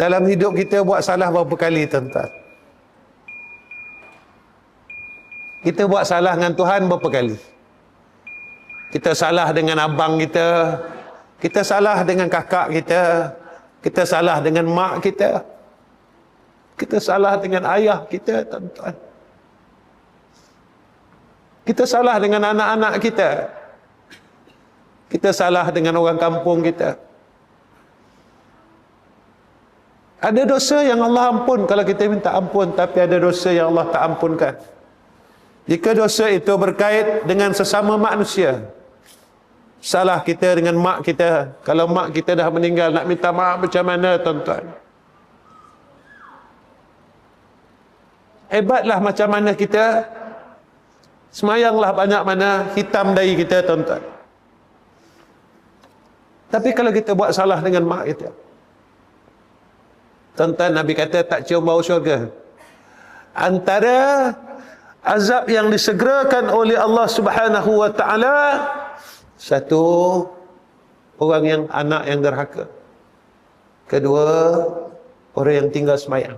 Dalam hidup kita buat salah berapa kali, tuan-tuan? Kita buat salah dengan Tuhan berapa kali? Kita salah dengan abang kita, kita salah dengan kakak kita salah dengan mak kita salah dengan ayah kita, tuan-tuan. Kita salah dengan anak-anak kita salah dengan orang kampung kita. Ada dosa yang Allah ampun kalau kita minta ampun, tapi ada dosa yang Allah tak ampunkan. Jika dosa itu berkait dengan sesama manusia, salah kita dengan mak kita, kalau mak kita dah meninggal, nak minta maaf macam mana, tuan-tuan? Hebatlah macam mana kita, semayanglah banyak mana, hitam dahi kita, tuan-tuan. Tapi kalau kita buat salah dengan mak kita, tuan-tuan, Nabi kata tak cium bau syurga. Antara azab yang disegerakan oleh Allah Subhanahu wa taala, satu, orang yang anak yang derhaka. Kedua, orang yang tinggal semayang.